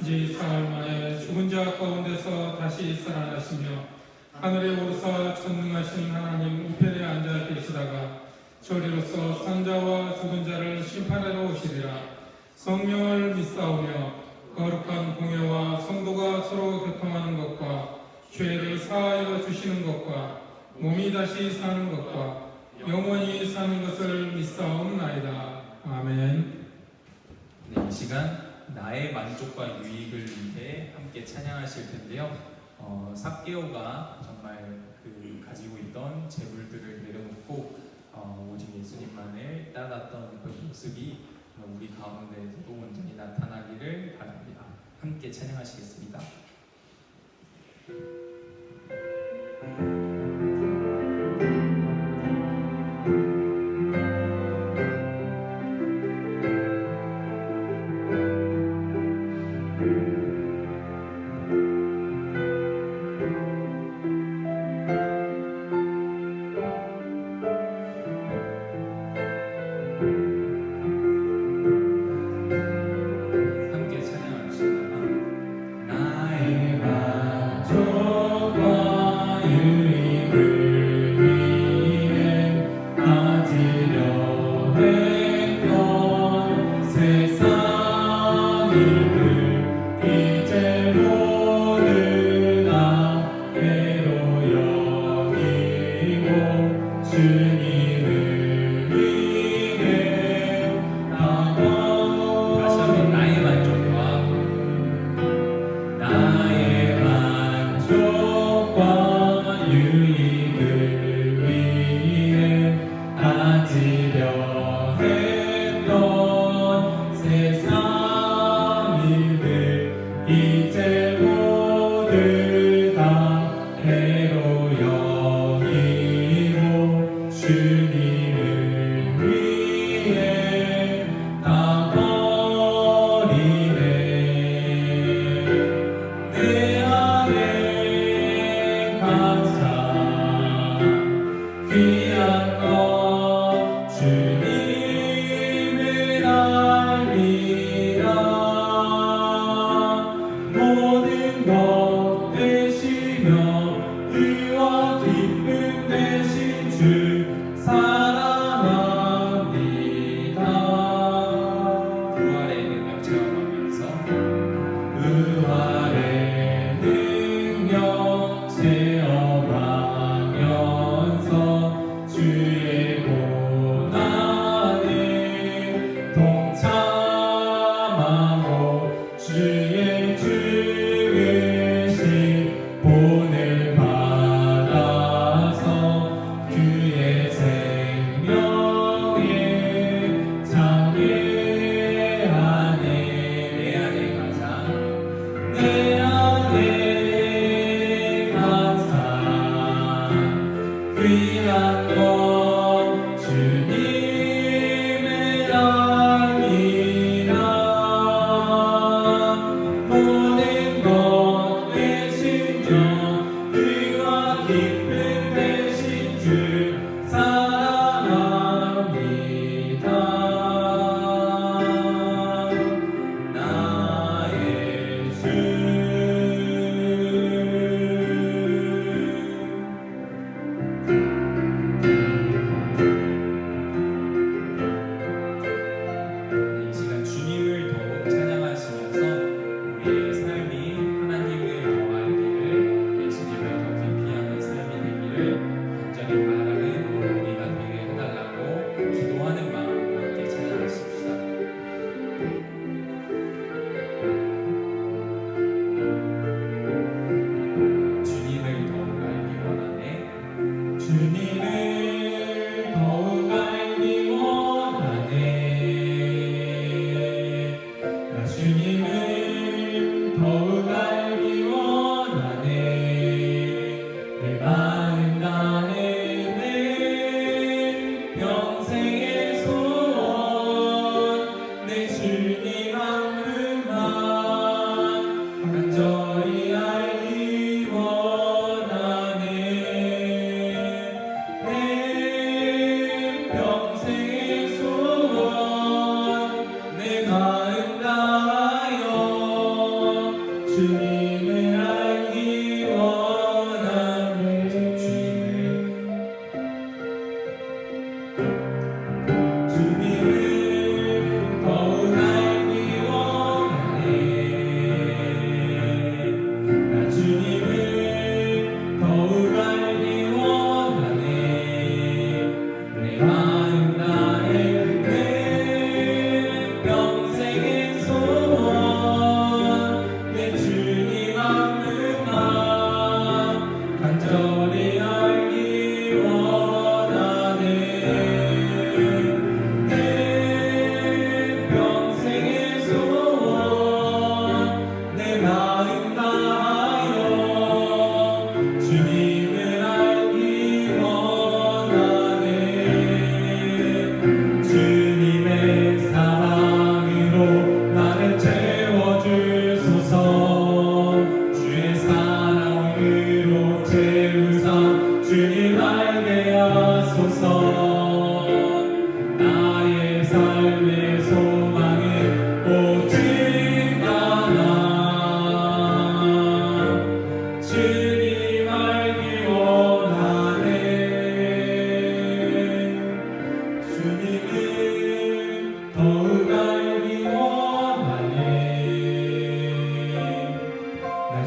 이제 사흘 만에 죽은 자 가운데서 다시 살아나시며 하늘에 오르사 전능하신 하나님 우편에 앉아 계시다가 저리로서 산자와 죽은 자를 심판하러 오시리라. 성령을 믿사오며 거룩한 공회와 성도가 서로 교통하는 것과 죄를 사하여 주시는 것과 몸이 다시 사는 것과 영원히 사는 것을 믿사옵나이다. 아멘. 네, 이 시간 나의 만족과 유익을 위해 함께 찬양하실 텐데요. 삭개오가 정말 가지고 있던 재물들을 내려놓고 오직 예수님만을 따랐던 그 모습이 우리 가운데에도 온전히 나타나기를 바랍니다. 함께 찬양하시겠습니다.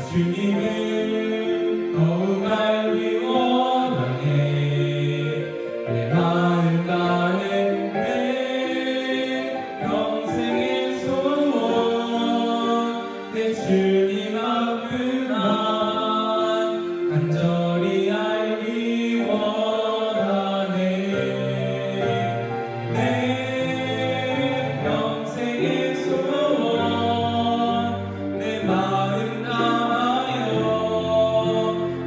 주님을 더욱 알기 원하네. 내 마음 다해 내 평생의 소원 내 주님 앞을 난 간절히 알기 원하네. 내 평생의 소원 내 마음 다하여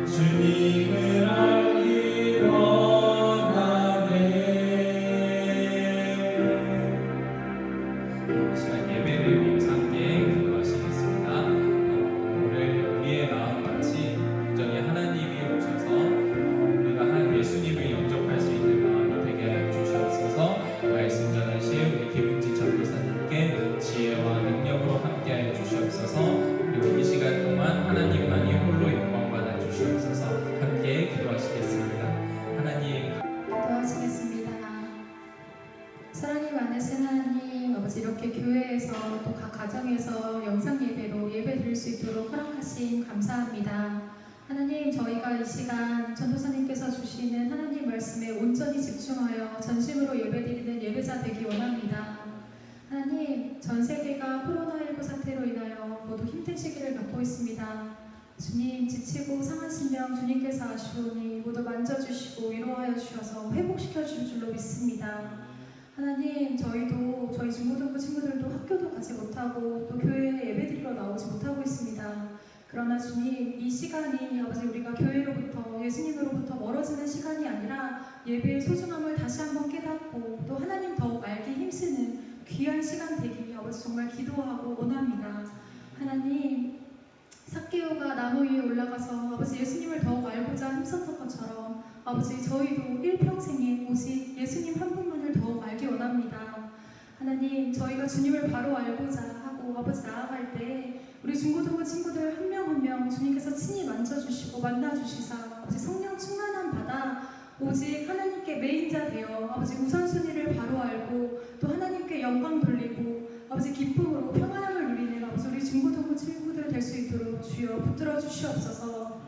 주님을 알기 원하네. 이 시간 예배를 위해서 함께 기도하시겠습니다. 오늘 우리의 마음 같이 온전히 하나님이 오셔서 우리가 한 예수님을 영접할 수 있는 마음이 되게 하여 주시옵소서. 말씀 전하실 우리 김은지 전도사님께 지혜와 능력으로 함께하여 주시옵소서. 그리고 이 시간 동안 하나님만이 홀로 영광 받아 주시옵소서. 함께 기도하시겠습니다. 하나님, 기도하시겠습니다. 사랑이 많으신 하나님, 아버지 이렇게 교회에서 또 각 가정에서 영상 예배로 예배 드릴 수 있도록 허락하심 감사합니다. 하나님, 저희가 이 시간 전도사님께서 주시는 하나님 말씀에 온전히 집중하여 전심으로 예배드리는 예배자 되기 원합니다. 하나님, 전 세계가 코로나19 사태로 인하여 모두 힘든 시기를 겪고 있습니다. 주님, 지치고 상하신 명 주님께서 아시오니 모두 만져주시고 위로하여 주셔서 회복시켜 주실 줄로 믿습니다. 하나님, 저희도 저희 중고등부 친구들도 학교도 가지 못하고 또 교회에 예배드리러 나오지 못하고 있습니다. 그러나 주님, 이 시간이 아버지 우리가 교회로부터 예수님으로부터 멀어지는 시간이 아니라 예배의 소중함을 다시 한번 깨닫고 또 하나님 더욱 알기 힘쓰는 귀한 시간 되기 아버지 정말 기도하고 원합니다. 하나님, 삭개오가 나무 위에 올라가서 아버지 예수님을 더욱 알고자 힘썼던 것처럼 아버지 저희도 일평생에 오직 예수님 한 분만을 더욱 알기 원합니다. 하나님, 저희가 주님을 바로 알고자 하고 아버지 나아갈 때 우리 중고등부 친구들 한 명 한 명 주님께서 친히 만져주시고 만나주시사 아버지 성령 충만함 받아 오직 하나님께 메인자 되어 아버지 우선순위를 바로 알고 또 하나님께 영광 돌리고 아버지 기쁨으로 평안함을 누리는 아버지 우리 중고등부 친구들 될 수 있도록 주여 붙들어 주시옵소서.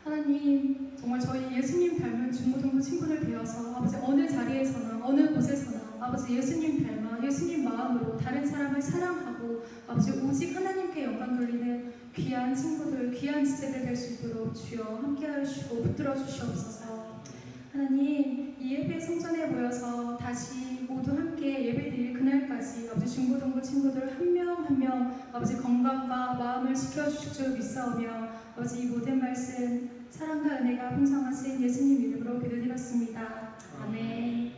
하나님, 정말 저희 예수님 닮은 중고등부 친구들 되어서 아버지 어느 자리에서나 어느 곳에서나 아버지 예수님 닮아 예수님 마음으로 다른 사람을 사랑하고 아버지 오직 하나님께 영광 돌리는 귀한 친구들, 귀한 지체들 될 수 있도록 주여 함께하여 주시고 붙들어 주시옵소서. 하나님, 이 예배 성전에 모여서 다시 모두 함께 예배드릴 그날까지 아버지 중고등부 친구들 한 명 한 명 아버지 건강과 마음을 지켜주실 줄 믿사오며 아버지 이 모든 말씀 사랑과 은혜가 풍성하신 예수님 이름으로 기도드렸습니다. 아멘.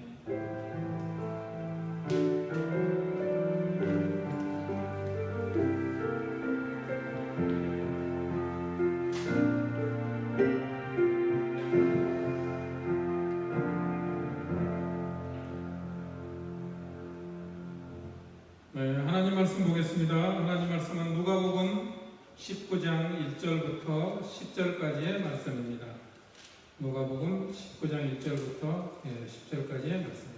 네, 하나님 말씀 보겠습니다. 하나님 말씀은 누가복음 19장 1절부터 10절까지의 말씀입니다. 누가복음 19장 1절부터 10절까지의 말씀입니다.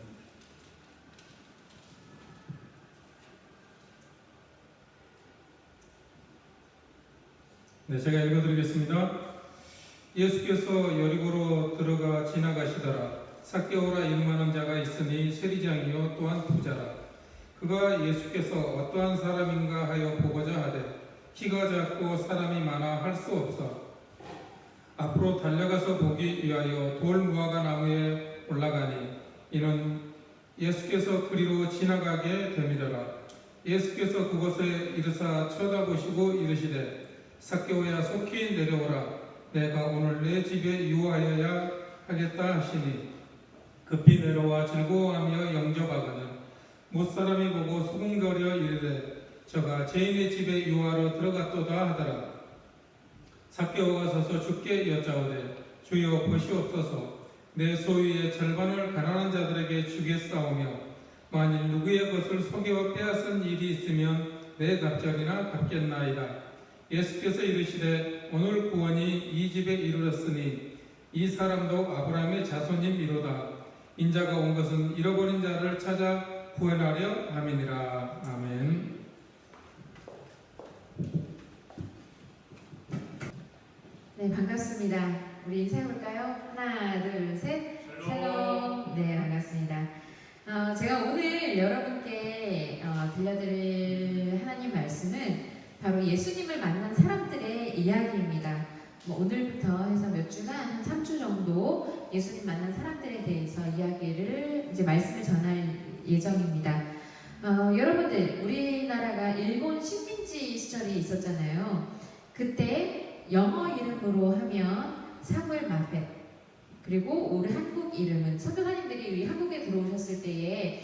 네, 제가 읽어드리겠습니다. 예수께서 여리고로 들어가 지나가시더라. 삭개오라 이름하는 자가 있으니 세리장이요 또한 부자라. 그가 예수께서 어떠한 사람인가 하여 보고자 하되 키가 작고 사람이 많아 할 수 없어 앞으로 달려가서 보기 위하여 돌 무화과 나무에 올라가니 이는 예수께서 그리로 지나가게 됨이더라. 예수께서 그곳에 이르사 쳐다보시고 이르시되 삭개오야 속히 내려오라. 내가 오늘 내 집에 유하여야 하겠다 하시니 급히 내려와 즐거워하며 영접하거늘 못사람이 보고 수군거려 이르되 저가 죄인의 집에 유하러 들어갔도다 하더라. 삭개오가 서서 주께 여짜오되 주여 보시옵소서. 내 소유의 절반을 가난한 자들에게 주겠사오며 만일 누구의 것을 속여 빼앗은 일이 있으면 내 갑절이나 갚겠나이다. 예수께서 이르시되 오늘 구원이 이 집에 이르렀으니 이 사람도 아브라함의 자손임이로다. 인자가 온 것은 잃어버린 자를 찾아 구원하려 함이니라. 아멘. 네, 반갑습니다. 우리 인사해볼까요? 하나, 둘, 셋. 샬롬. 네, 반갑습니다. 제가 오늘 여러분께 들려드릴 하나님 말씀은 바로 예수님을 만난 사람들의 이야기입니다. 오늘부터 해서 몇 주간, 한 3주 정도 예수님 만난 사람들에 대해서 이야기를, 말씀을 전할 예정입니다. 여러분들, 우리나라가 일본 식민지 시절이 있었잖아요. 그때 영어 이름으로 하면 사무엘 마펫, 그리고 우리 한국 이름은 선교사님들이 한국에 들어오셨을 때에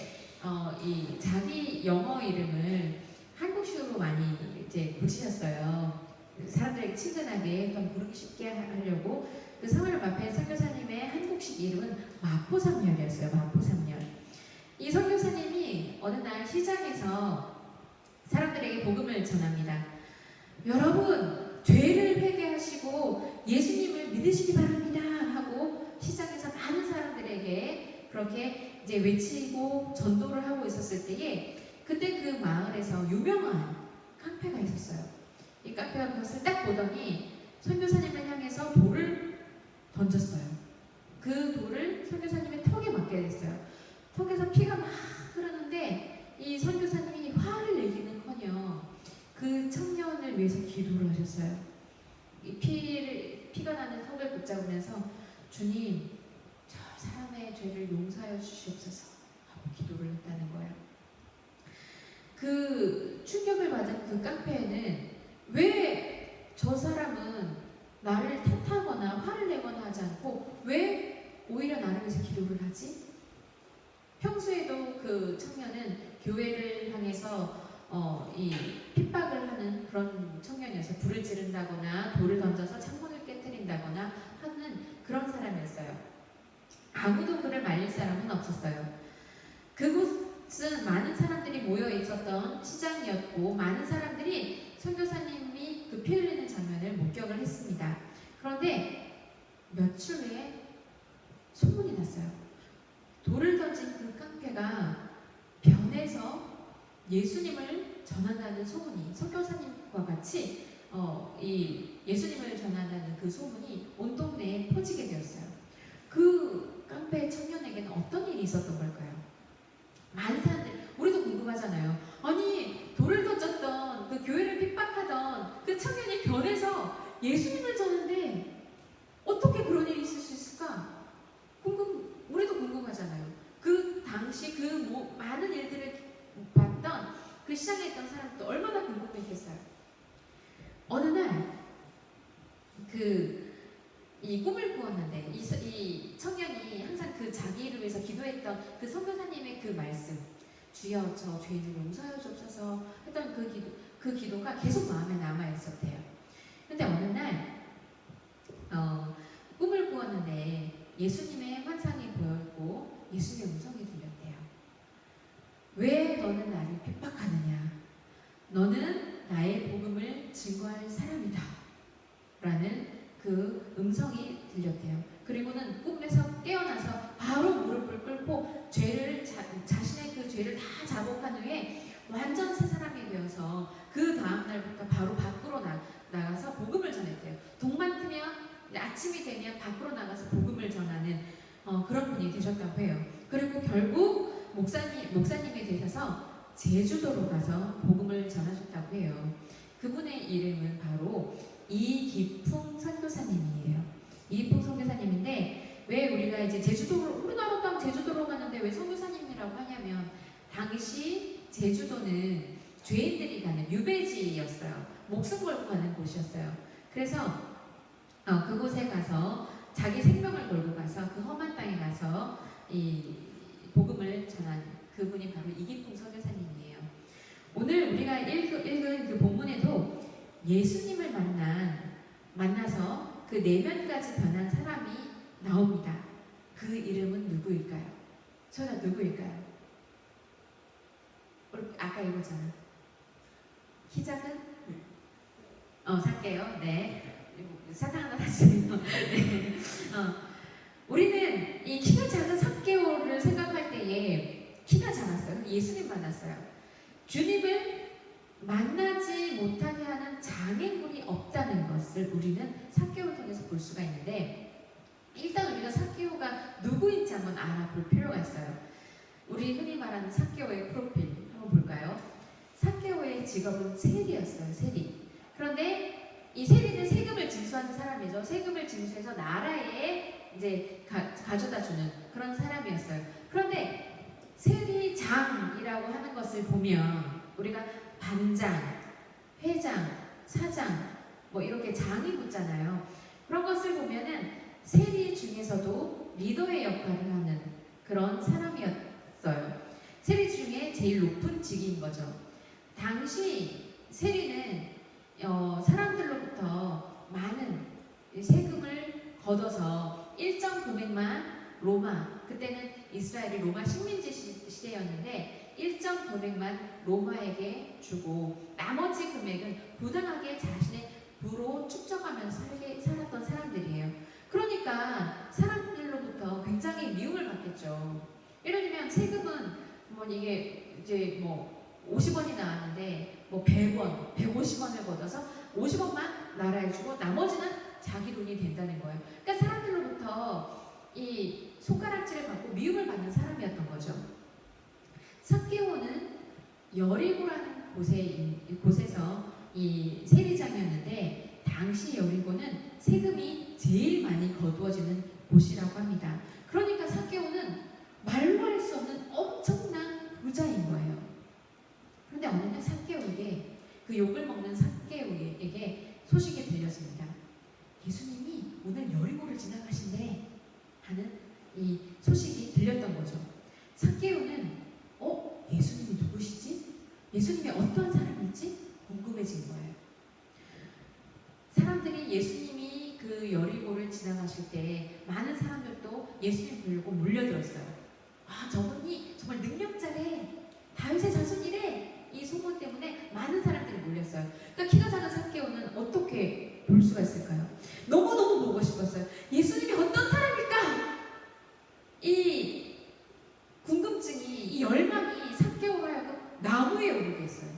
이 자기 영어 이름을 한국식으로 많이 이제 고치셨어요. 사람들에게 친근하게 좀 부르기 쉽게 하려고. 그 사무엘 마펫 선교사님의 한국식 이름은 마포삼열이었어요. 마포삼열. 이 선교사님이 어느 날 시장에서 사람들에게 복음을 전합니다. 여러분, 죄를 회개하시고 예수님을 믿으시기 바랍니다 하고 시장에서 많은 사람들에게 그렇게 이제 외치고 전도를 하고 있었을 때에, 그때 그 마을에서 유명한 깡패가 있었어요. 이 깡패가 그것을 딱 보더니 선교사님을 향해서 돌을 던졌어요. 그 돌을 선교사님의 턱에 맞게 됐어요. 턱에서 피가 막 흐르는데 이 선교사님이 화를 내기는커녕 그 청년을 위해서 기도를 하셨어요. 이 피가 나는 턱을 붙잡으면서 주님, 저 사람의 죄를 용서하여 주시옵소서 하고 기도를 했다는 거예요. 그 충격을 받은 그 깡패는 왜 저 사람은 나를 탓하거나 화를 내거나 하지 않고 왜 오히려 나를 위해서 기도를 하지? 평소에도 그 청년은 교회를 향해서 이 핍박을 하는 그런 청년이어서 불을 지른다거나 돌을 던져서 창문을 깨뜨린다거나 하는 그런 사람이었어요. 아무도 그를 말릴 사람은 없었어요. 그곳은 많은 사람들이 모여 있었던 시장이었고 많은 사람들이 선교사님이 그 피 흘리는 장면을 목격을 했습니다. 그런데 며칠 후에 소문이 났어요. 돌을 던진 그 깡패가 변해서 예수님을 전한다는 소문이, 선교사님과 같이 이 예수님을 전한다는 그 소문이 온 동네에 퍼지게 되었어요. 그 깡패 청년에게는 어떤 일이 있었던 걸까요? 많은 사람들, 우리도 궁금하잖아요. 아니, 돌을 던졌던 그 교회를 핍박하던 그 청년이 변해서 예수님을 전하는데 어떻게 그런 일이 있을 수 있을까? 우리도 궁금하잖아요. 그 당시 그 많은 일들을 봤던 그 시장에 있던 사람도 얼마나 궁금했겠어요. 어느 날 이 꿈을 꾸었는데 이 청년이 항상 그 자기를 위해서 기도했던 그 선교사님의 그 말씀, 주여 저 죄인을 용서하여 주옵소서 했던 그 기도가 계속 마음에 남아 있었대요. 근데 어느 날 꿈을 꾸었는데 예수님의 환상이 보였고 예수님의 음성이 들렸대요. 왜 너는 나를 핍박하느냐? 너는 나의 복음을 증거할 사람이다 라는 그 음성이 들렸대요. 그리고는 꿈에서 깨어나서 바로 무릎을 꿇고 자신의 그 죄를 다 자복한 후에 완전 새 사람이 되어서 그 다음날부터 바로 밖으로 나가서 복음을 전했대요. 동만 트면 아침이 되면 밖으로 나가서 복음을 전하는 그런 분이 되셨다고 해요. 그리고 결국 목사님이 되셔서 제주도로 가서 복음을 전하셨다고 해요. 그분의 이름은 바로 이기풍 선교사님이에요. 이기풍 선교사님인데 왜 우리가 이제 우리나라 땅 제주도로 가는데 왜 선교사님이라고 하냐면 당시 제주도는 죄인들이 가는 유배지였어요. 목숨 걸고 가는 곳이었어요. 그래서 그곳에 가서 자기 생명을 걸고 가서 그 험한 땅에 가서 이 복음을 전한 그분이 바로 이기풍 선교사님이에요. 오늘 우리가 읽은 그 본문에도 예수님을 만나서 그 내면까지 변한 사람이 나옵니다. 그 이름은 누구일까요? 전하 누구일까요? 아까 읽었잖아. 키 작은? 살게요. 네. 사탕 하나 샀어요. 네. 우리는 이 키가 작은 삭개오를 생각할 때에 키가 작았어요. 예수님 만났어요. 주님을 만나지 못하게 하는 장애물이 없다는 것을 우리는 삭개오를 통해서 볼 수가 있는데, 일단 우리가 삭개오가 누구인지 한번 알아볼 필요가 있어요. 우리 흔히 말하는 삭개오의 프로필 한번 볼까요? 삭개오의 직업은 세리였어요. 세리. 그런데 이 세리는 세금을 징수하는 사람이죠. 세금을 징수해서 나라에 이제 가져다 주는 그런 사람이었어요. 그런데 세리장이라고 하는 것을 보면 우리가 반장, 회장, 사장 뭐 이렇게 장이 붙잖아요. 그런 것을 보면은 세리 중에서도 리더의 역할을 하는 그런 사람이었어요. 세리 중에 제일 높은 직위인 거죠. 당시 세리는 사람들로부터 많은 세금을 걷어서 일정 금액만 로마, 그때는 이스라엘이 로마 식민지 시대였는데 일정 금액만 로마에게 주고 나머지 금액은 부당하게 자신의 부로 축적하면서 살았던 사람들이에요. 그러니까 사람들로부터 굉장히 미움을 받겠죠. 예를 들면 세금은 뭐 이게 이제 뭐 50원이 나왔는데 뭐 100원, 150원을 걷어서 50원만 나라에 주고 나머지는 자기 돈이 된다는 거예요. 그러니까 사람들로부터 이 손가락질을 받고 미움을 받는 사람이었던 거죠. 삭개오는 여리고라는 곳에서 이 세리장이었는데 당시 여리고는 세금이 제일 많이 거두어지는 곳이라고 합니다. 그러니까 삭개오는 말로 할 수 없는 엄청난 부자인 거예요. 그런데 어느 날 삭개오에게 그 욕을 먹는 삭개오에게 소식이 들렸습니다. 예수님이 오늘 여리고를 지나가신대 하는 이 소식이 들렸던 거죠. 삭개오는 예수님이 누구시지? 예수님이 어떤 사람일지 궁금해진 거예요. 사람들이 예수님이 그 여리고를 지나가실 때 많은 사람들도 예수님 보려고 몰려들었어요. 아, 저분이 정말 능력자래, 다윗의 자손이래, 이 소문 때문에 많은 사람들이 몰렸어요. 그러니까 키가 작은 삭개오는 어떻게 볼 수가 있을까요? 너무너무 보고 싶었어요. 예수님이 어떤 사람일까? 이 궁금증이, 이 열망이 삭개오로 하여금 나무에 오르게 했어요.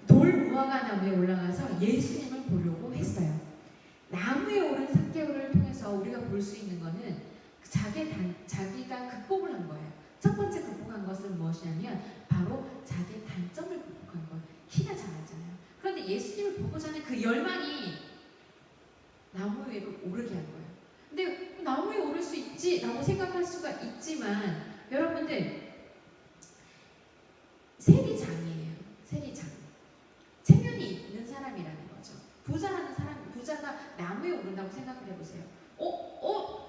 돌 무화과 나무에 올라가서 예수님을 보려고 했어요. 나무에 오른 삭개오를 통해서 우리가 볼 수 있는 것은 자기가 극복을 한 거예요. 첫 번째 극복한 것은 무엇이냐면 바로 자기의 단점을 극복한 거예요. 키가 작았잖아요. 그런데 예수님을 보고자 하는 그 열망이 나무 위로 오르게 한 거예요. 근데 나무 위에 오를 수 있지라고 생각할 수가 있지만 여러분들 세리장이에요. 세리장. 체면이 있는 사람이라는 거죠. 부자라는 사람, 부자가 나무에 오른다고 생각을 해보세요.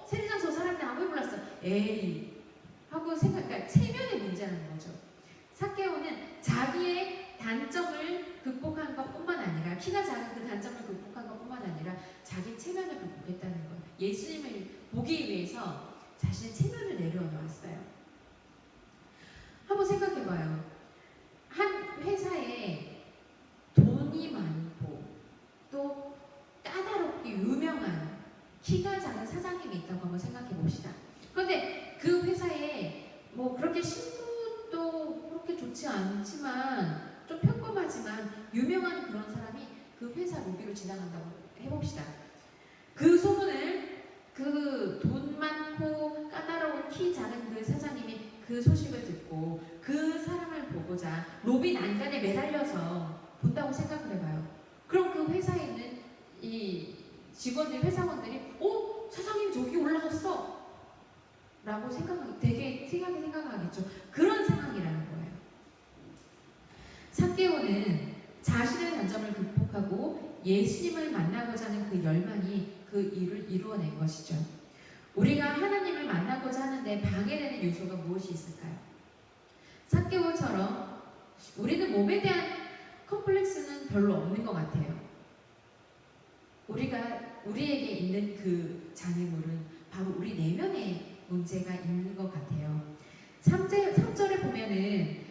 세리장 저 사람이 나무에 올랐어. 에이 하고 그러니까 체면의 문제라는 거죠. 삭개오는 자기의 단점을 극복한 것뿐만 아니라 키가 작은 그 단점을 극복한 것뿐만 아니라 자기 체면을 극복했다는 거예요. 예수님을 보기 위해서 자신의 체면을 내려놓았어요. 한번 생각해봐요. 한 회사에 돈이 많고 또 까다롭게 유명한 키가 작은 사장님이 있다고 한번 생각해 봅시다. 그런데 그 회사에 뭐 그렇게 신분도 그렇게 좋지 않지만 좀 평범하지만 유명한 그런 사람이 그 회사 로비로 지나간다고 해봅시다. 그 소문을 그 돈 많고 까다로운 키 작은 그 사장님이 그 소식을 듣고 그 사람을 보고자 로비 난간에 매달려서 본다고 생각을 해봐요. 그럼 그 회사에 있는 이 직원들, 회사원들이 사장님 저기 올라갔어 라고 되게 특이하게 생각하겠죠. 그런 상황이라는 거예요. 삭개오는 자신의 단점을 극복하고 예수님을 만나고자 하는 그 열망이 그 일을 이루어낸 것이죠. 우리가 하나님을 만나고자 하는데 방해되는 요소가 무엇이 있을까요? 삭개오처럼 우리는 몸에 대한 컴플렉스는 별로 없는 것 같아요. 우리에게 있는 그 장애물은 바로 우리 내면에 문제가 있는 것 같아요. 3절에 보면은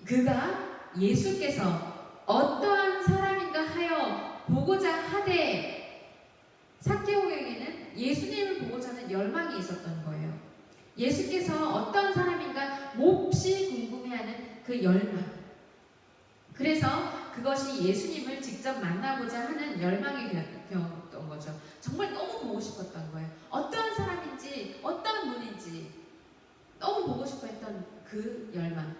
그가 예수께서 어떠한 사람인가 하여 보고자 하되 삭개오에게는 예수님을 보고자 하는 열망이 있었던 거예요. 예수께서 어떠한 사람인가 몹시 궁금해하는 그 열망. 그래서 그것이 예수님을 직접 만나고자 하는 열망이 되었던 거죠. 정말 너무 보고 싶었던 거예요. 어떠한 사람인지, 어떠한 분인지 너무 보고 싶어 했던 그 열망.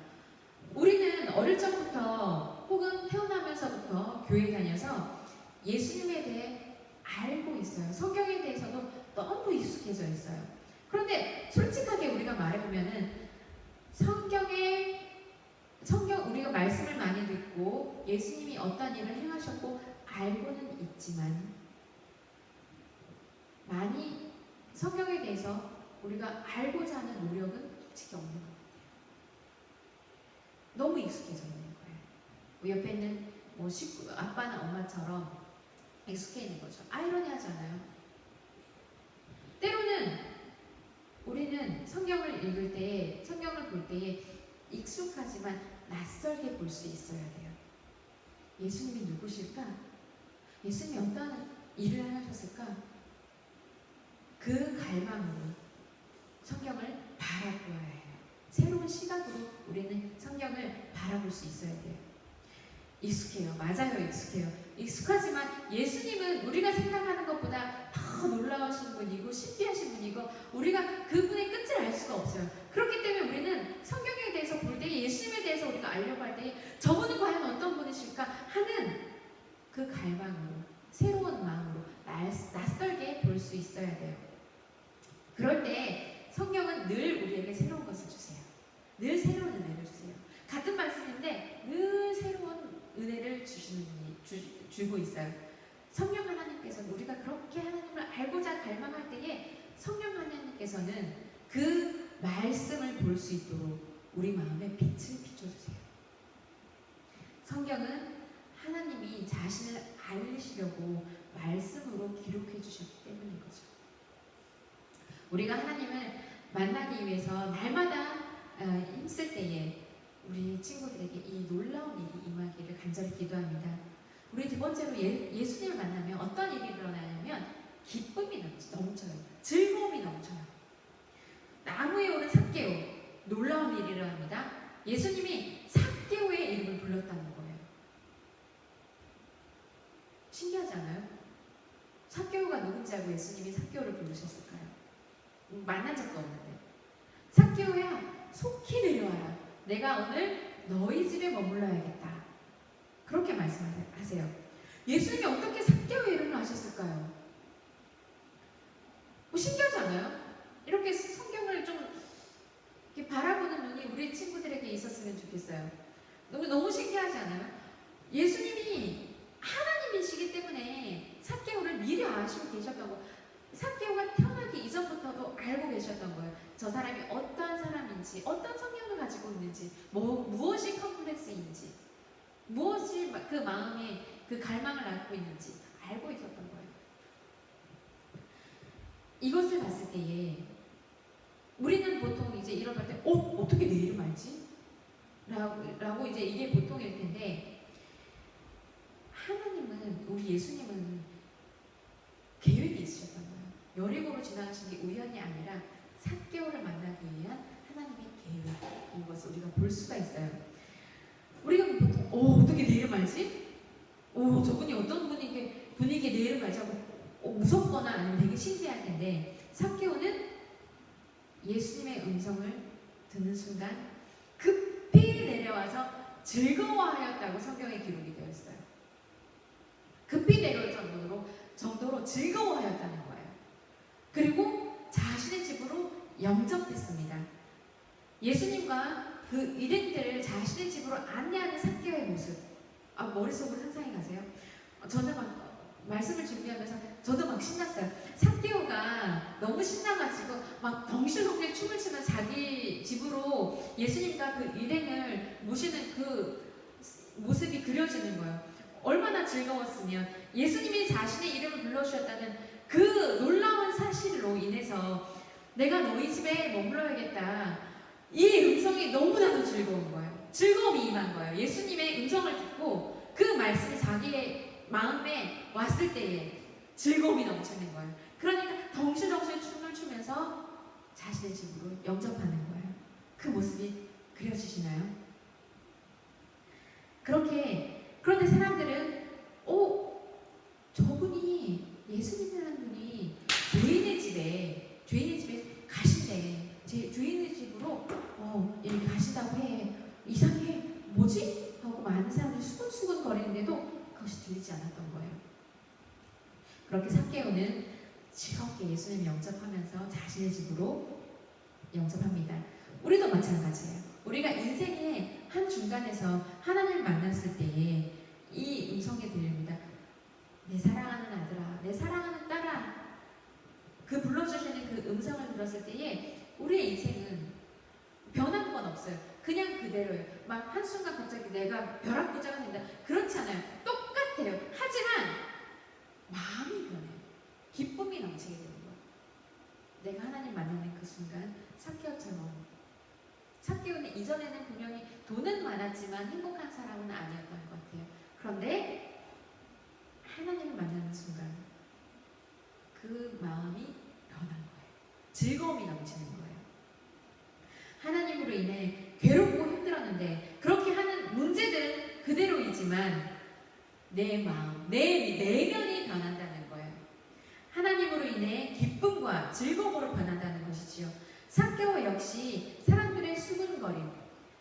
우리는 어릴 적부터 혹은 태어나면서부터 교회 다녀서 예수님에 대해 알고 있어요. 성경에 대해서도 너무 익숙해져 있어요. 그런데 솔직하게 우리가 말해보면은 성경 우리가 말씀을 많이 듣고 예수님이 어떤 일을 행하셨고 알고는 있지만 많이 성경에 대해서 우리가 알고자 하는 노력은 솔직히 없는 것 같아요. 너무 익숙해져 있는 거예요. 뭐 옆에 있는 뭐 식구, 아빠나 엄마처럼 익숙해 있는 거죠. 아이러니하잖아요. 때로는 우리는 성경을 읽을 때, 성경을 볼 때에 익숙하지만 낯설게 볼 수 있어야 돼요. 예수님이 누구실까? 예수님이 어떤 일을 하셨을까? 그 갈망으로 성경을 바라보아야 해요. 새로운 시각으로 우리는 성경을 바라볼 수 있어야 돼요. 익숙해요. 맞아요. 익숙해요. 익숙하지만 예수님은 우리가 생각하는 것보다 더 놀라우신 분이고 신비하신 분이고 우리가 그분의 끝을 알 수가 없어요. 그렇기 때문에 우리는 성경에 대해서 볼 때 예수님에 대해서 우리가 알려고 할 때 저분은 과연 어떤 분이실까 하는 그 갈망으로 새로운 마음으로 낯설게 볼 수 있어야 돼요. 그럴 때 성경은 늘 우리에게 새로운 것을 주세요. 늘 새로운 은혜를 주세요. 같은 말씀인데 늘 새로운 은혜를 주고 있어요. 성령 하나님께서는 우리가 그렇게 하나님을 알고자 갈망할 때에 성령 하나님께서는 그 말씀을 볼 수 있도록 우리 마음에 빛을 비춰주세요. 성경은 하나님이 자신을 알리시려고 말씀으로 기록해 주셨기 때문인 거죠. 우리가 하나님을 만나기 위해서 날마다 힘쓸 때에 우리 친구들에게 이 놀라운 일이 임하기를 간절히 기도합니다. 우리 두 번째로 예수님을 만나면 어떤 일이 일어나냐면 기쁨이 넘쳐요. 즐거움이 넘쳐요. 나무에 오른 삭개오 놀라운 일이 일어납니다. 예수님이 삭개오의 이름을 불렀다는 거예요. 신기하지 않아요? 삭개오가 누군지 알고 예수님이 삭개오를 부르셨을까요? 만난 적도 없는데. 삭개오야, 속히 내려와라. 내가 오늘 너희 집에 머물러야겠다. 그렇게 말씀하세요. 예수님이 어떻게 삭개오의 이름을 아셨을까요? 뭐 신기하지 않아요? 이렇게 성경을 좀 이렇게 바라보는 눈이 우리 친구들에게 있었으면 좋겠어요. 너무 신기하지 않아요? 예수님이 하나님이시기 때문에 삭개오를 미리 아시고 계셨던 거. 삭개오가 태어나기 이전부터도 알고 계셨던 거예요. 저 사람이 어떠한 사람인지, 어떤 성향을 가지고 있는지, 무엇이 컴플렉스인지, 무엇이 그 마음에 그 갈망을 안고 있는지 알고 있었던 거예요. 이것을 봤을 때에 우리는 보통 이제 이럴 때 어떻게 내 이름 알지? 라고 이제 이게 보통일 텐데 하나님은, 우리 예수님은 계획이 있으셨던 거예요. 여리고로 지나가신 게 우연이 아니라 삭개오를 만나기 위한 하나님의 계획인 것을 우리가 볼 수가 있어요. 우리가 보통 어떻게 내 이름 알지? 저분이 어떤 분위기에 내 이름 알자고 무섭거나 아니면 되게 신기할 텐데 삭개오는 예수님의 음성을 듣는 순간 급히 내려와서 즐거워하였다고 성경에 기록이 되어 있어요. 급히 내려올 정도로 즐거워하였다는 거예요. 그리고 자신의 집으로 영접했습니다. 예수님과 그 일행들을 자신의 집으로 안내하는 삭개오의 모습, 머릿속으로 상상해 가세요. 저는 막 말씀을 준비하면서 저도 막 신났어요. 삭개오가 너무 신나가지고 막 덩실덩실 춤을 추면 자기 집으로 예수님과 그 일행을 모시는 그 모습이 그려지는 거예요. 얼마나 즐거웠으면 예수님이 자신의 이름을 불러주셨다는 그 놀라운 사실로 인해서 내가 너희 집에 머물러야겠다. 이 음성이 너무나도 즐거운 거예요. 즐거움이 임한 거예요. 예수님의 음성을 듣고 그 말씀이 자기의 마음에 왔을 때에 즐거움이 넘치는 거예요. 그러니까 덩실덩실 춤을 추면서 자신의 집으로 영접하는 거예요. 그 모습이 그려지시나요? 그런데 사람들은 저분이 예수님이라는 분이 죄인의 집에 가신대. 죄인의 집으로 이렇게 가신다고 해. 이상해. 뭐지? 하고 많은 사람들이 수근수근 거리는데도 그것이 들리지 않았던 거예요. 그렇게 삭개오는 즐겁게 예수님을 영접하면서 자신의 집으로 영접합니다. 우리도 마찬가지예요. 우리가 인생의 한 중간에서 하나님을 만났을 때에 이 음성이 들립니다. 내 사랑하는 아들아, 내 사랑하는 딸아. 그 불러주시는 그 음성을 들었을 때에 우리의 인생은 변한 건 없어요. 그냥 그대로예요. 막 한순간 갑자기 내가 벼락부자가 된다. 그렇지 않아요. 똑같아요. 하지만 마음이 변해요. 기쁨이 넘치게 되는 거예요. 내가 하나님 만나는 그 순간 삭개오는 이전에는 분명히 돈은 많았지만 행복한 사람은 아니었던 것 같아요. 그런데 하나님을 만나는 순간 그 마음이 변한 거예요. 즐거움이 넘치는 거예요. 하나님으로 인해 괴롭고 힘들었는데 그렇게 하는 문제들은 그대로이지만 내 마음, 내 내면이 변한다는 거예요. 하나님으로 인해 기쁨과 즐거움으로 변한다는 것이지요. 삭개오 역시 사람들의 수군거림,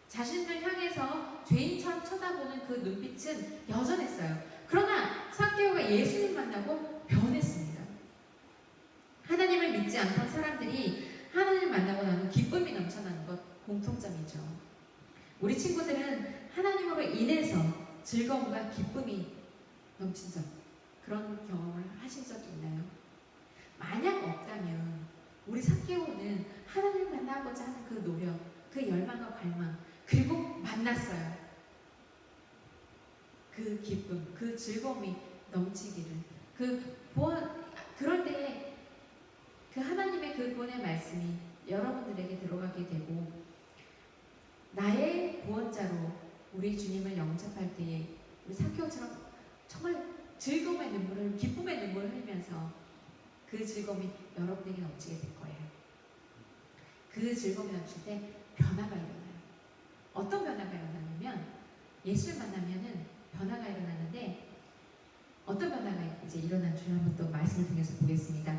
자신을 향해서 죄인처럼 쳐다보는 그 눈빛은 여전했어요. 그러나 삭개오가 예수님 만나고 변했습니다. 하나님을 믿지 않던 사람들이 하나님을 만나고 나면 기쁨이 넘쳐나는 것 공통점이죠. 우리 친구들은 하나님으로 인해서 즐거움과 기쁨이 넘친 적, 그런 경험을 하신 적이 있나요? 만약 없다면 우리 삭개오는 하나님을 만나고자 하는 그 노력, 그 열망과 갈망, 그리고 만났어요. 그 기쁨, 그 즐거움이 넘치기를. 그럴 때 그 하나님의 그 구원의 말씀이 여러분들에게 들어가게 되고 나의 구원자로 우리 주님을 영접할 때에 우리 삭개오처럼 정말 즐거움의 눈물을, 기쁨의 눈물을 흘리면서 그 즐거움이 여러분에게 넘치게 될 거예요. 그 즐거움이 넘칠 때 변화가 일어나요. 어떤 변화가 일어나냐면 예수를 만나면은 변화가 일어나는데 어떤 변화가 이제 일어난지 한번 또 말씀을 통해서 보겠습니다.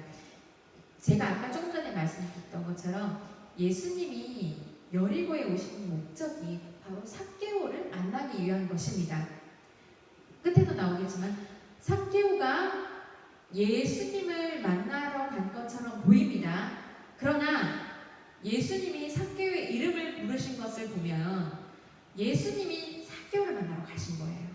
제가 아까 조금 전에 말씀드렸던 것처럼 예수님이 여리고에 오신 목적이 바로 삭개오를 만나기 위한 것입니다. 끝에도 나오겠지만 삭개오가 예수님을 만나러 간 것처럼 보입니다. 그러나 예수님이 삭개오의 이름을 부르신 것을 보면 예수님이 삭개오를 만나러 가신 거예요.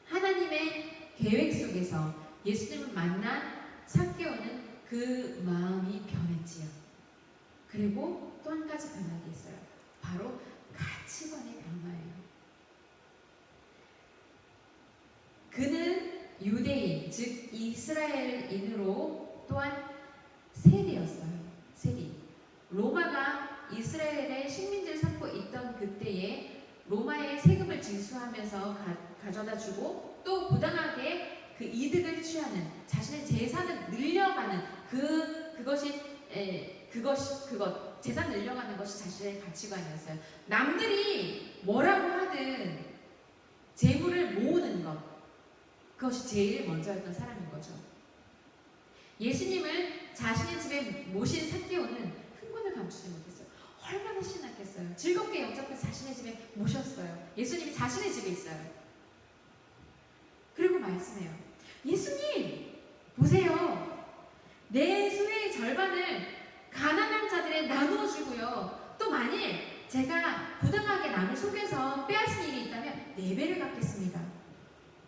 하나님의 계획 속에서 예수님을 만난 삭개오는 그 마음이 변했지요. 그리고 또 한 가지 변화가 있어요. 바로 가치관의 변화예요. 그는 유대인, 즉 이스라엘인으로 또한 세리였어요. 세리. 로마가 이스라엘의 식민지를 삼고 있던 그때에 로마의 세금을 징수하면서 가져다 주고 또 부당하게 그 이득을 취하는, 자신의 재산을 늘려가는 그것 재산 늘려가는 것이 자신의 가치관이었어요. 남들이 뭐라고 하든 재물을 모으는 것, 그것이 제일 먼저였던 사람인 거죠. 예수님을 자신의 집에 모신 삭개오는 흥분을 감추지 못했어요. 얼마나 신났겠어요. 즐겁게 영접해서 자신의 집에 모셨어요. 예수님이 자신의 집에 있어요. 그리고 말씀해요. 예수님, 보세요. 내 소유의 절반을 가난한 자들에 나누어 주고요. 또 만일 제가 부당하게 남을 속여서 빼앗은 일이 있다면 4배를 갚겠습니다.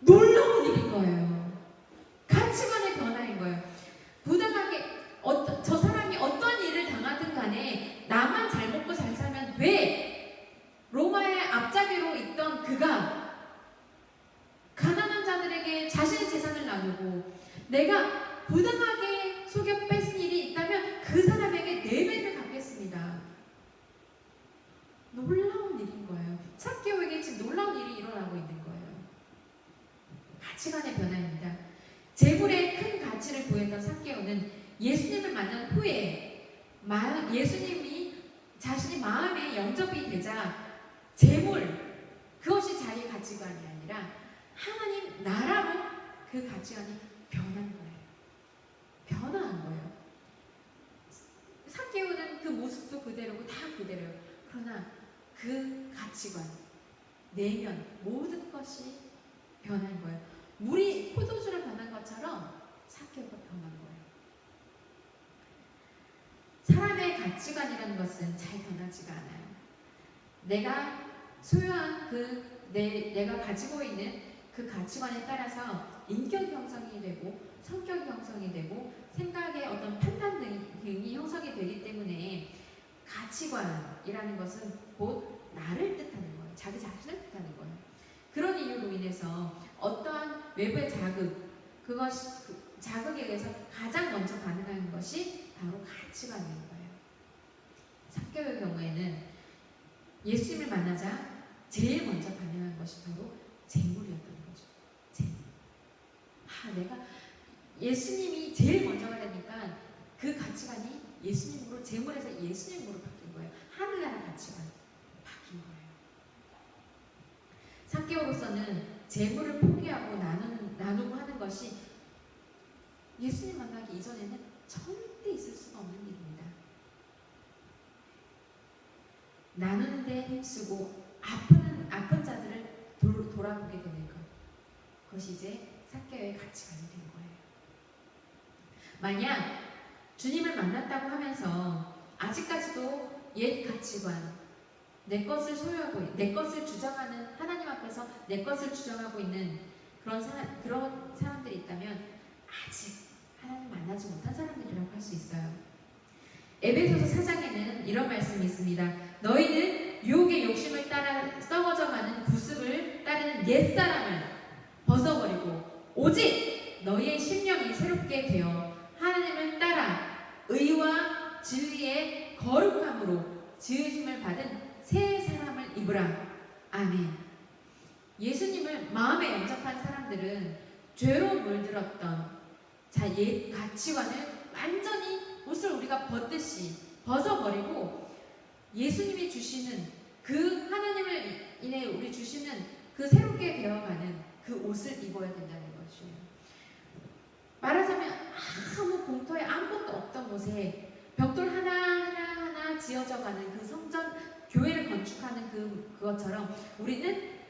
놀라운 일인 거예요. 가치관의 변화인 거예요. 부당하게 저 사람이 어떤 일을 당하든 간에 나만 잘 먹고 잘 살면 왜 로마의 앞자리로 있던 그가 가난한 자들에게 자신의 재산을 나누고 내가 부당하게 속여 뺏은 일이 있다면 그 사람에게 4배를 갚겠습니다. 놀라운 일인 거예요. 삭개오에게 지금 놀라운 일이 일어나고 있는 거예요. 가치관의 변화입니다. 재물의 큰 가치를 보였던 삭개오는 예수님을 만난 후에 예수님이 자신의 마음에 영접이 되자 재물, 그것이 자기의 가치관이 아니라 하나님 나라로 그 가치관이 변한 거예요. 변화한 거예요. 삭개오는 그 모습도 그대로고 다 그대로예요. 그러나 그 가치관, 내면 모든 것이 변한 거예요. 물이 포도주로 변한 것처럼 삭개오가 변한 거예요. 사람의 가치관이라는 것은 잘 변하지가 않아요. 내가 소유한 내가 가지고 있는 그 가치관에 따라서 인격 형성이 되고 성격 형성이 되고 생각의 어떤 판단 등이 형성이 되기 때문에 가치관이라는 것은 곧 나를 뜻하는 거예요. 자기 자신을 뜻하는 거예요. 그런 이유로 인해서 어떠한 외부의 자극에 의해서 가장 먼저 반응하는 것이 바로 가치관인 거예요. 삭개오의 경우에는 예수님을 만나자 제일 먼저 반응한 것이 바로 재물이었던 거죠. 재물. 내가 예수님이 제일 먼저가 되니까 그 가치관이 예수님으로, 재물에서 예수님으로 바뀐 거예요. 하늘나라 가치관 바뀐 거예요. 삭개오로서는 재물을 포기하고 나누고 하는 것이 예수님 만나기 이전에는 절대 있을 수가 없는 일입니다. 나누는 데 힘쓰고 아픈 자들을 돌아보게 되는 것, 그것이 이제 삭개오의 가치관이 된 거예요. 만약 주님을 만났다고 하면서 아직까지도 옛 가치관, 내 것을 소유하고 내 것을 주장하는, 하나님 앞에서 내 것을 주장하고 있는 그런 사람들이 있다면 아직 하나님 만나지 못한 사람들이라고 할 수 있어요. 에베소서 4장에는 이런 말씀이 있습니다. 너희는 유혹의 욕심을 따라 썩어져가는 구습을 따르는 옛사람을 벗어버리고 오직 너희의 심령이 새롭게 되어 하나님을 따라 의와 진리의 거룩함으로 지으심을 받은 새 사람을 입으라. 아멘. 예수님을 마음에 영접한 사람들은 죄로 물들었던 옛 가치관을 완전히 옷을 우리가 벗듯이 벗어버리고 예수님이 주시는 그 하나님을 인해 우리 주시는 그 새롭게 되어가는 그 옷을 입어야 된다는 것이에요. 말하자면 아무 공터에 아무것도 없던 곳에 벽돌 하나하나 지어져가는 그 성전, 교회를 건축하는 그것처럼 우리는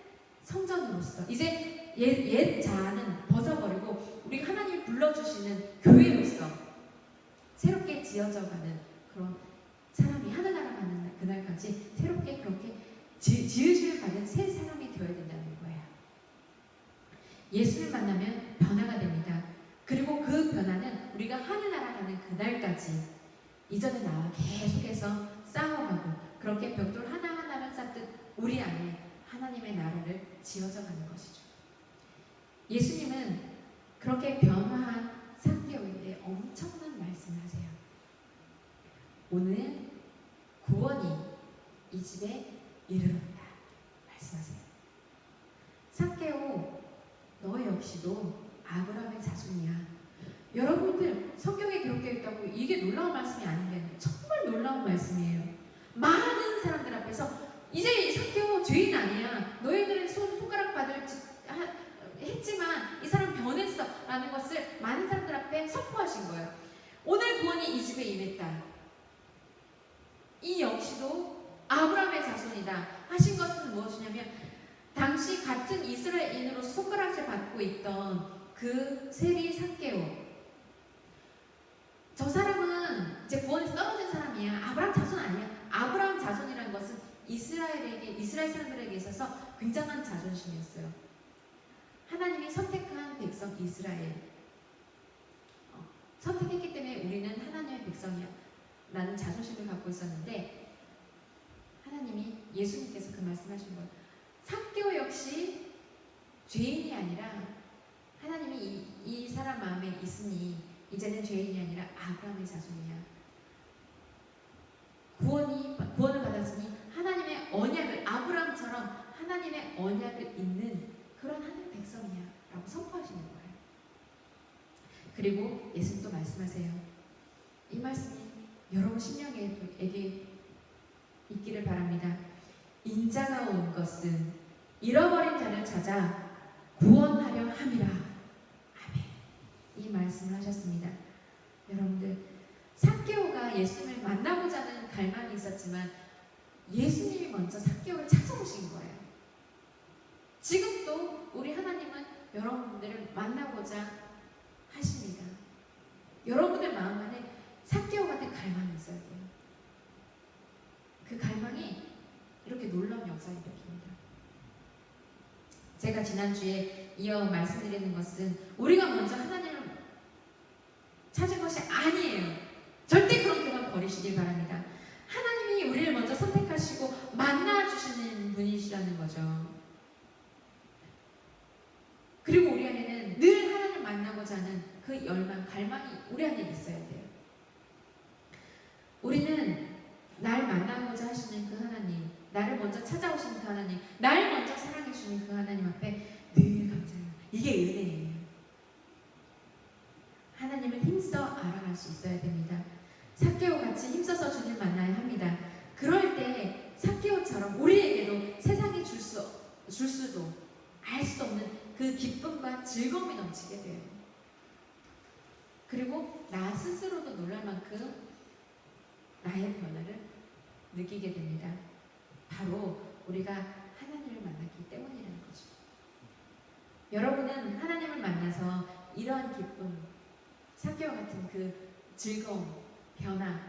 성전으로서 이제 옛 자아는 벗어버리고 우리 하나님이 불러주시는 교회로서 새롭게 지어져가는 그런 사람이 하늘나라 가는 그날까지 새롭게 그렇게 지으심을 받은 새 사람이 되어야 된다는 거예요. 예수를 만나면 변화가 됩니다. 그리고 그 변화는 우리가 하늘나라 가는 그날까지 이전의 나와 계속해서 싸워가고 그렇게 벽돌 하나하나를 쌓듯 우리 안에 하나님의 나라를 지어져가는 것이죠. 예수님은 그렇게 변화한 삭개오에게 엄청난 말씀을 하세요. 오늘 구원이 이 집에 이르렀다 말씀하세요. 삭개오, 너 역시도 아브라함의 자손이야. 여러분들 성경에 기록되어 있다고 이게 놀라운 말씀이 아닌데 정말 놀라운 말씀이에요. 많은 사람들 앞에서 이제 삭개오 죄인 아니야. 너희들은 손가락 받을 했지만 이 사람 변했어 라는 것을 많은 사람들 앞에 선포하신 거예요. 오늘 구원이 이 집에 임했다. 이 역시도 아브라함의 자손이다 하신 것은 무엇이냐면 당시 같은 이스라엘인으로서 손가락을 받고 있던 그 세리 삭개오, 저 사람은 이제 구원에서 떨어진 사람이야. 아브라함 자손 아니야. 아브라함 자손이라는 것은 이스라엘 사람들에게 있어서 굉장한 자존심이었어요. 하나님이 선택한 백성 이스라엘, 선택했기 때문에 우리는 하나님의 백성이야 라는 자존심을 갖고 있었는데 하나님이, 예수님께서 그 말씀하신 거예요. 삭개오 역시 죄인이 아니라 하나님이 이 사람 마음에 있으니 이제는 죄인이 아니라 아브라함의 자손이야. 구원을 받았으니 하나님의 언약을, 아브라함처럼 하나님의 언약을 잇는 그런 하나님의 백성이야 라고 선포하시는 거예요. 그리고 예수님도 말씀하세요. 이 말씀이 여러분 심령에게 있기를 바랍니다. 인자가 온 것은 잃어버린 자를 찾아 구원하려 함이라. 아멘. 이 말씀을 하셨습니다. 여러분들, 삭개오가 예수님을 만나고자 하는 갈망이 있었지만 예수님이 먼저 삭개오를 찾아오신 거예요. 지금도 우리 하나님은 여러분들을 만나고자 하십니다. 여러분의 마음 안에 삭개오 같은 갈망이 있어야 돼요. 그 갈망이 이렇게 놀라운 역사를 일으킵니다. 제가 지난주에 이어 말씀드리는 것은 우리가 먼저 하나님을 찾은 것이 아니에요. 절대 그런 그만 버리시길 바랍니다. 하나님이 우리를 먼저 선택하시고 만나주시는 분이시라는 거죠. 그리고 우리 안에는 늘 하나님을 만나고자 하는 그 열망, 갈망이 우리 안에 있어야 돼요. 우리는 날 만나고자 하시는 그 하나님, 나를 먼저 찾아오시는 그 하나님, 날 먼저 사랑해 주시는 그 하나님 앞에 늘 감사해요. 이게 은혜예요. 하나님을 힘써 알아갈 수 있어야 됩니다. 삭개오 같이 힘써서 주님 만나야 합니다. 그럴 때 삭개오처럼 우리에게도 세상이 줄 수도 알 수도 없는 그 기쁨과 즐거움이 넘치게 돼요. 그리고 나 스스로도 놀랄 만큼 나의 변화를 느끼게 됩니다. 바로 우리가 하나님을 만났기 때문이라는 거죠. 여러분은 하나님을 만나서 이러한 기쁨, 삭개와 같은 그 즐거움, 변화,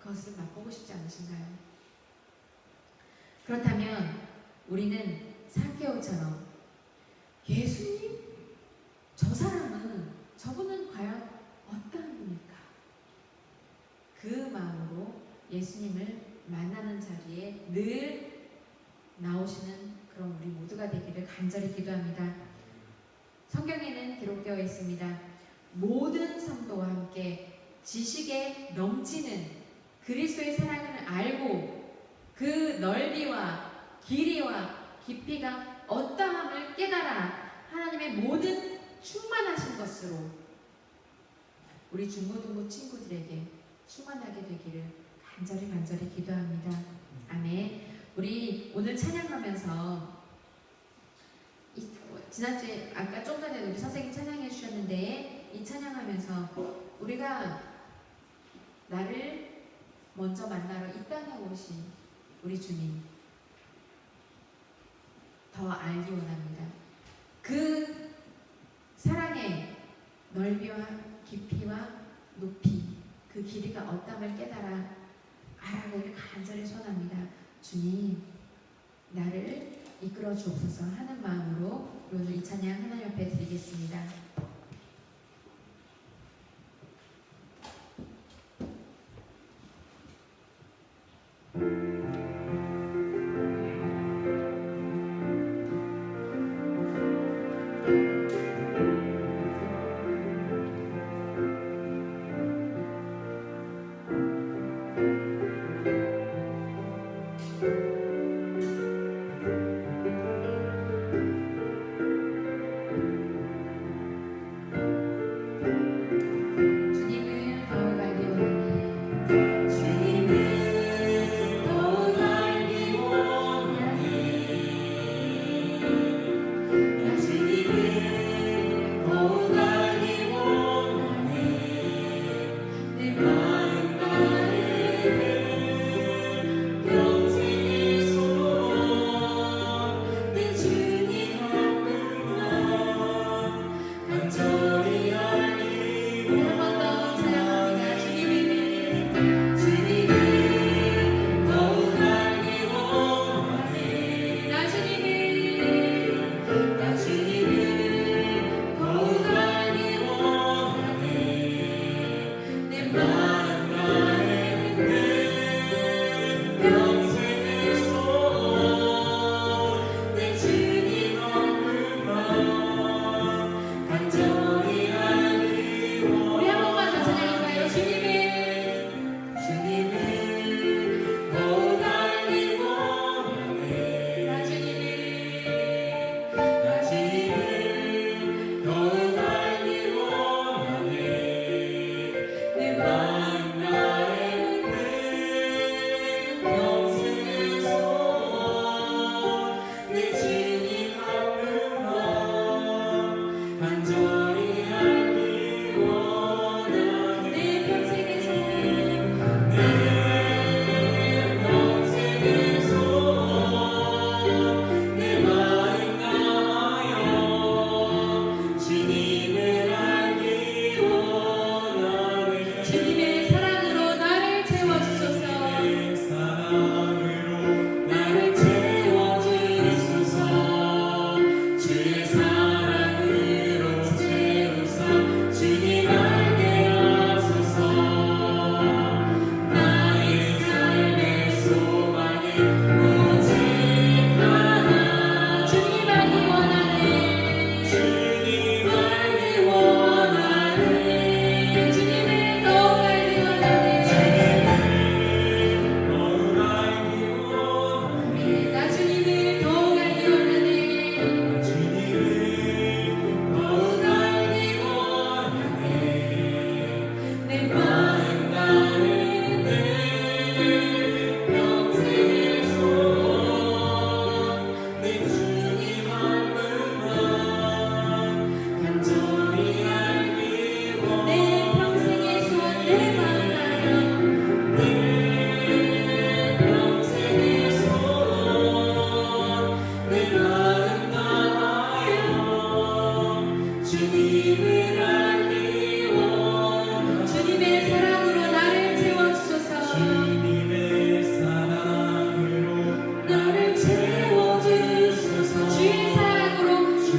그것을 맛보고 싶지 않으신가요? 그렇다면 우리는 삭개오처럼 예수님? 저분은 과연 어떠한 분일까? 그 마음으로 예수님을 만나는 자리에 늘 나오시는 그런 우리 모두가 되기를 간절히 기도합니다. 성경에는 기록되어 있습니다. 모든 성도와 함께 지식에 넘치는 그리스도의 사랑을 알고 그 넓이와 길이와 깊이가 어떠함을 깨달아 하나님의 모든 충만하신 것으로 우리 중고등부 친구들에게 충만하게 되기를 간절히 기도합니다. 아멘. 우리 오늘 찬양하면서 지난주에 아까 좀 전에 우리 선생님 찬양해 주셨는데 이 찬양하면서 우리가 나를 먼저 만나러 이 땅에 오신 우리 주님 더 알기 원합니다. 그 사랑의 넓이와 깊이와 높이 그 길이가 어떠함을 깨달아 알아보기를 간절히 소원합니다. 주님 나를 이끌어 주옵소서 하는 마음으로 오늘 이 찬양 하나님 앞에 드리겠습니다. 주님을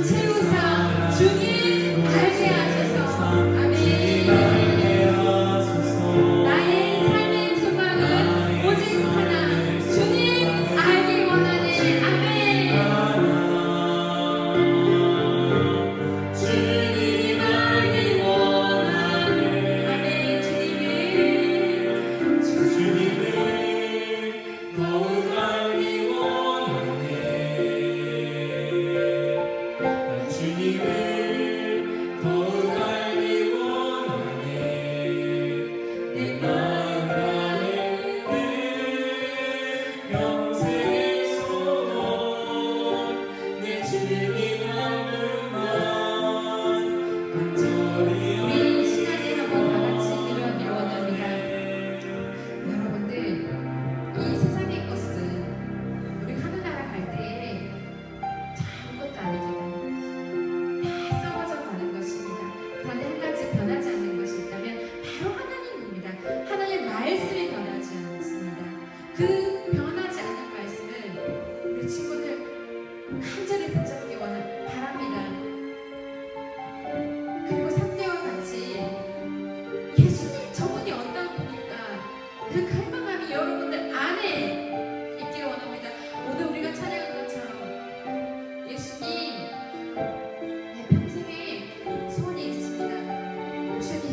채우사 주님 알게 하소서. 아멘. 나의 삶의 소망은 오직 하나 주님 알기 원하네. 아멘. 주님 알기 원하네. 아멘. 주님을 더욱 알기 원하네. 주님을 더욱 알기 원하네. 내 마음 안에 내 평생의 소원 내 주님 하늘만 간절히 우리 이 시간에 한번 다 같이 기도하기 원합니다. 여러분들, 이 세상의 것은 우리 하늘나라 갈 때에 아무것도 아닙니다. 다 썩어져 가는 것입니다. 그런데 한 가지 변하지 않는 것이 있다면 바로 하나님입니다. 하나님의 말씀이 변하지 않습니다. 그 변하지 않는 말씀을 우리 친구들 간절히 붙잡기 바랍니다. 그리고 상대와 같이 예수님 저분이 어떤 분일까 그 갈망함이 여러분들 안에 있기를 원합니다. 오늘 우리가 찬양한 것처럼 예수님 내 평생에 소원이 있습니다. 주님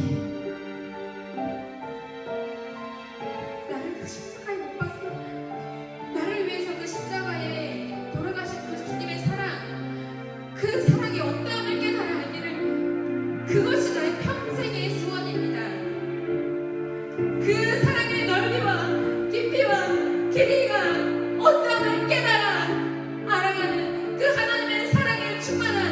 나를 그 십자가에 못 박혀 나를 위해서 그 십자가에 돌아가신 그 주님의 사랑 그 사랑이 어떠함을 깨달아 알기를 그것이 나의 평생의 소원입니다. 그 사랑의 넓이와 깊이와 길이가 어떠함을 깨달아 알아가는 그 하나님의 사랑에 충만한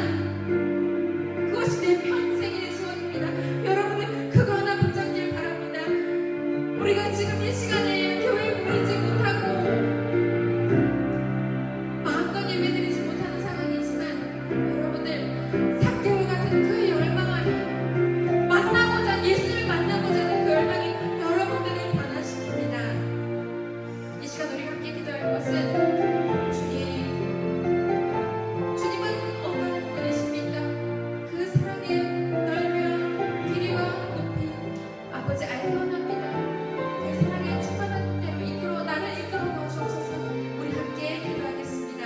그것이 내 평생의 소원입니다. 여러분들 그거 하나 붙잡길 바랍니다. 우리가 지금 이 시간에 교회 모이지 못하고 마음껏 예배드리지 못하는 상황이지만 여러분들 삭개와 같은 그 열망을 만나고자 예수님을 만나고자 하는 그 열망이 여러분들을 변화시킵니다. 이 시간 우리가 함께 기도할 것은 주님은 어떤 분이십니까? 그 사랑의 넓이와 길이와 높이 아버지 알기 원합니다. 그 사랑의 충만한 대로 이끌어 나를 이끌어 주옵소서. 우리 함께 기도하겠습니다.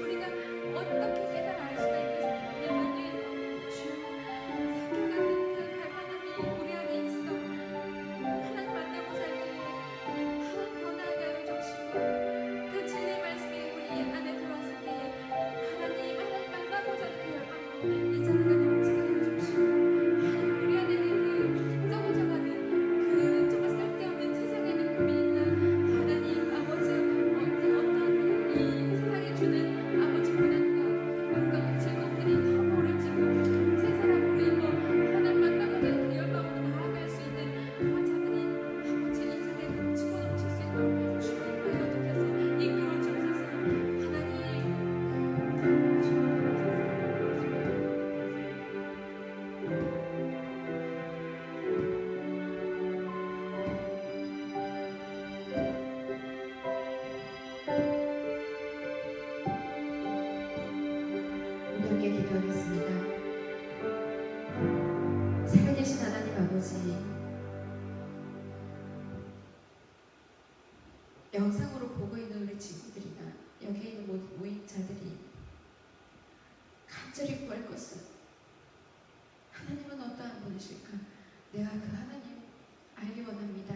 우리가 어떻게 깨달아 알 수가 있겠습니까? 주여 사교 같은 그 갈망함이 우리 안에 있어. 하나님 만나고자 할 때에 하나님 변화하게 하여 주시고 그 진리의 말씀이 우리 안에 들어왔을 때에 하나님 만나고자 하는 그 열망으로 이 자리가 넘치게 하여 주시고 하나님 우리 안에 있는 그 썩어져가는 그 정말 쓸데없는 세상에 있는 고민이나 하나님 아버지 어떤 이 세상에 주는 아버지 고난과 어떤 즐거움들이 너무 어렵지고 새 사람으로 인해 하나님 만나고자 하는 그 열망으로 나아갈 수 있는 그런 자들이 아버지 이 자리에 집어넣으실 수 있도록 주님 계속해서 이끌어 주옵소서. 우리 함께 기도하겠습니다. 살아계신 하나님 아버지, 영상으로 보고 있는 우리 친구들이나 여기에 있는 모든 모임자들이 간절히 구할 것은 하나님은 어떠한 분이실까? 내가 그 하나님 알기 원합니다.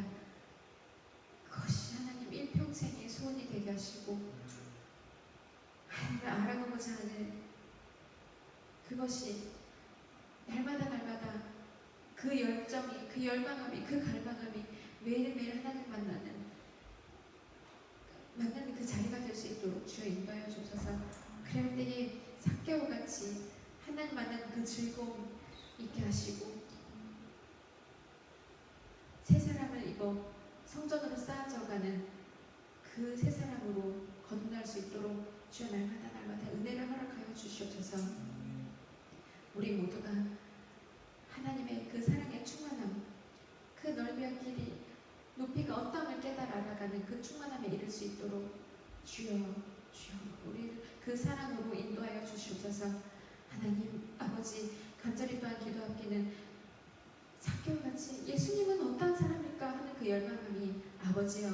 그것이 하나님 일평생의 소원이 되게 하시고 하나님을 알아가고자 하는 그것이 날마다 그 열정이, 그 열망함이, 그 갈망함이 매일매일 하나님 만나는 그 자리가 될 수 있도록 주여 인도하여 주셔서 그럴 때에 삭개와 같이 하나님 만나는 그 즐거움 있게 하시고 새 사람을 입어 성전으로 쌓아져가는 그 세 사람으로 거듭날 수 있도록 주여 날마다 은혜를 허락하여 주시옵소서. 우리 모두가 하나님의 그 사랑의 충만함, 그 넓이와 길이, 높이가 어떠함을 깨달아 알아가는 그 충만함에 이를 수 있도록 주여 우리를 그 사랑으로 인도하여 주시옵소서. 하나님 아버지, 간절히 또한 기도하기는 삭개오같이 예수님은 어떤 사람일까 하는 그 열망함이 아버지여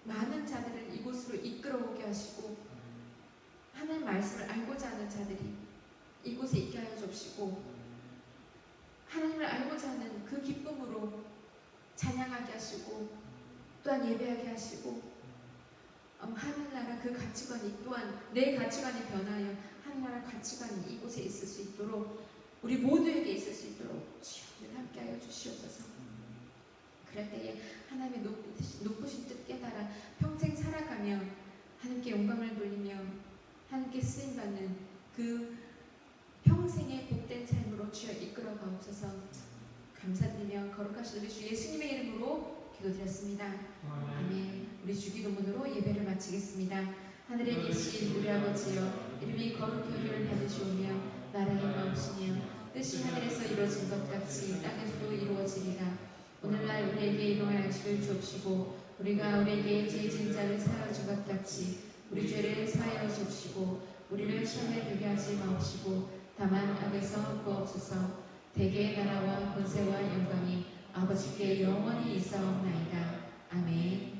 많은 자들을 이곳으로 이끌어오게 하시고 하나님 말씀을 알고자 하는 자들이 이곳에 있게 하여 주시고 하나님을 알고자 하는 그 기쁨으로 찬양하게 하시고 또한 예배하게 하시고 하늘나라 그 가치관이 또한 내 가치관이 변하여 하늘나라 가치관이 이곳에 있을 수 있도록 우리 모두에게 있을 수 있도록 주여 함께하여 주시옵소서. 그럴 때에 하나님의 높으신 뜻 깨달아 평생 살아가며 하나님께 영광을 돌리며 하나님께 쓰임받는 그 평생의 복된 삶으로 주여 이끌어 가옵소서. 감사드리며 거룩하신 우리 주 예수님의 이름으로 기도드렸습니다. 아멘. 우리 주기도문으로 예배를 마치겠습니다. 하늘에 계신 우리 아버지여, 이름이 거룩히 여김을 받으시오며 나라의 마옵시며 뜻이 하늘에서 이루어진 것 같이 땅에서도 이루어지리라. 오늘날 우리에게 일용할 양식을 주옵시고 우리가 우리에게 죄 지은 자를 사하여 준 것 같이 우리 죄를 사하여 주옵시고 우리를 시험에 들게 하지 마옵시고 다만 악에서 구하옵소서. 대개의 나라와 권세와 영광이 아버지께 영원히 있사옵나이다. 아멘.